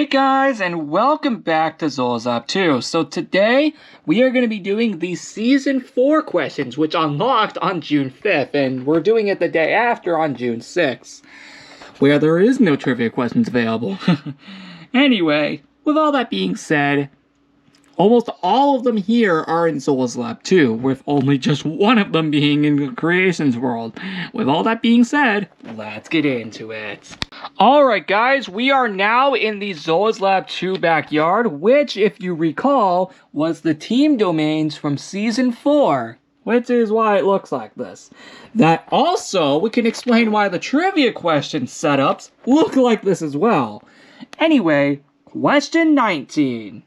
Hey guys, and welcome back to Zolzop 2. So today, we are going to be doing the Season 4 questions, which unlocked on June 5th, and we're doing it the day after on June 6th, where there is no trivia questions available. Anyway, with all that being said, almost all of them here are in Zolas Lab 2, with only just one of them being in the Creations world. With all that being said, let's get into it. Alright guys, we are now in the Zolas Lab 2 backyard, which, if you recall, was the team domains from Season 4. Which is why it looks like this. That also, we can explain why the trivia question setups look like this as well. Anyway, question 19.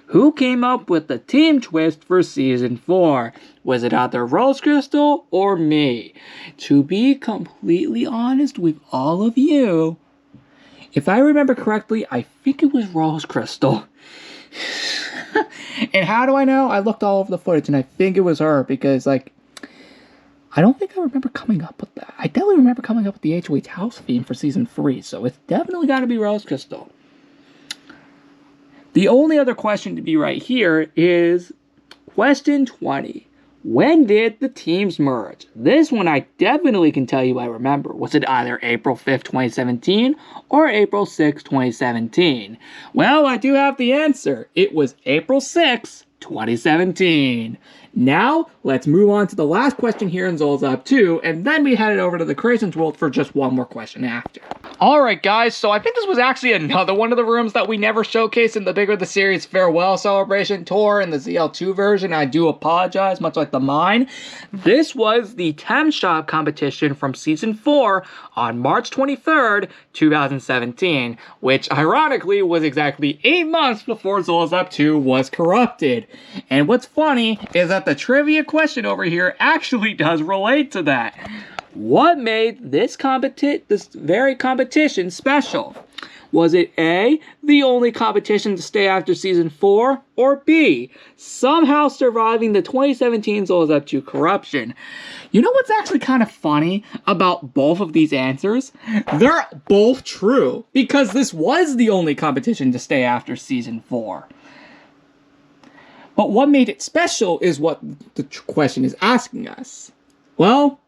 Who came up with the team twist for Season 4? Was it either Rose Crystal or me? To be completely honest with all of you, if I remember correctly, I think it was Rose Crystal. And how do I know? I looked all over the footage and I think it was her because, I don't think I remember coming up with that. I definitely remember coming up with the HOH house theme for Season 3, so it's definitely got to be Rose Crystal. The only other question to be right here is question 20. When did the teams merge? This one I definitely can tell you I remember. Was it either April 5th, 2017 or April 6th, 2017? Well, I do have the answer. It was April 6th, 2017. Now, let's move on to the last question here in Zolzop 2, and then we headed over to the Creations world for just one more question after. Alright guys, so I think this was actually another one of the rooms that we never showcased in the Bigger the Series Farewell Celebration Tour in the ZL2 version. I do apologize, much like the mine. This was the Tem Shop competition from Season 4 on March 23rd, 2017, which ironically was exactly 8 months before Zolzop 2 was corrupted. And what's funny is that the trivia question over here actually does relate to that. What made this very competition special? Was it A, the only competition to stay after Season 4, or B, somehow surviving the 2017 Zolzop 2 corruption? You know what's actually kind of funny about both of these answers? They're both true, because this was the only competition to stay after Season 4. But what made it special is what the question is asking us. Well,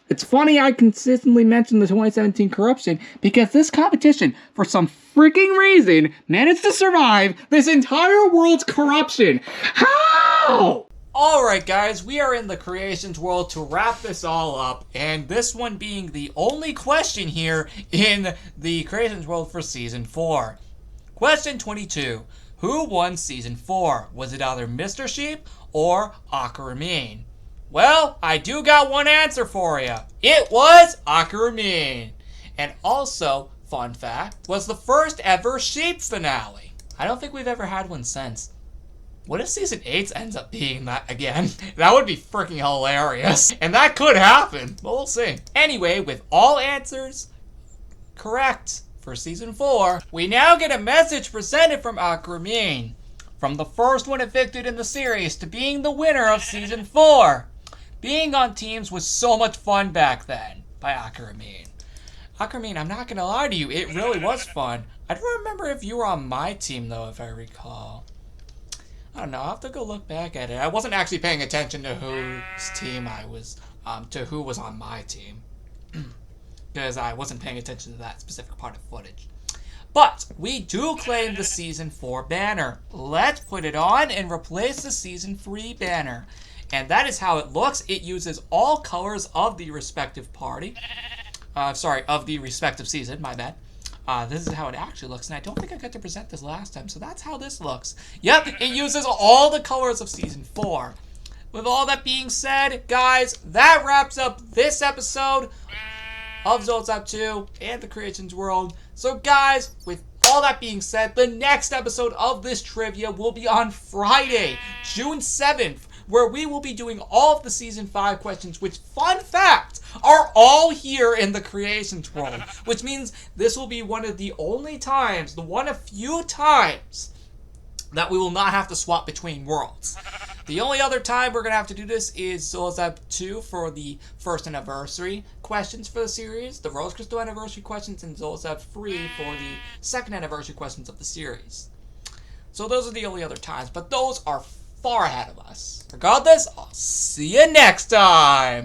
it's funny I consistently mention the 2017 corruption because this competition, for some freaking reason, managed to survive this entire world's corruption. How? Alright guys, we are in the Creations world to wrap this all up, and this one being the only question here in the Creations world for Season 4. Question 22. Who won Season 4? Was it either Mr. Sheep or Akaramin? Well, I do got one answer for you. It was Akaramin. And also, fun fact, was the first ever Sheep finale. I don't think we've ever had one since. What if Season 8 ends up being that again? That would be freaking hilarious. And that could happen, but we'll see. Anyway, with all answers correct for Season 4, we now get a message presented from Akaramin. From the first one evicted in the series to being the winner of Season 4. Being on teams was so much fun back then, by Akaramin. Akaramin, I'm not gonna lie to you, it really was fun. I don't remember if you were on my team though, if I recall. I don't know, I'll have to go look back at it. I wasn't actually paying attention to whose team I was, to who was on my team. Because I wasn't paying attention to that specific part of footage. But we do claim the Season 4 banner. Let's put it on and replace the Season 3 banner. And that is how it looks. It uses all colors of the respective party. Of the respective season, my bad. This is how it actually looks, and I don't think I got to present this last time, so that's how this looks. Yep, it uses all the colors of Season 4. With all that being said, guys, that wraps up this episode of Zolzop 2 and the Creations world. So guys, with all that being said, the next episode of this trivia will be on Friday, June 7th, where we will be doing all of the Season 5 questions, which, fun fact, are all here in the Creations world, which means this will be one of the only times, one of few times, that we will not have to swap between worlds. The only other time we're going to have to do this is Zolzab 2 for the first anniversary questions for the series, the Rose Crystal anniversary questions, and Zolzab 3 for the second anniversary questions of the series. So those are the only other times, but those are far ahead of us. Regardless, I'll see you next time!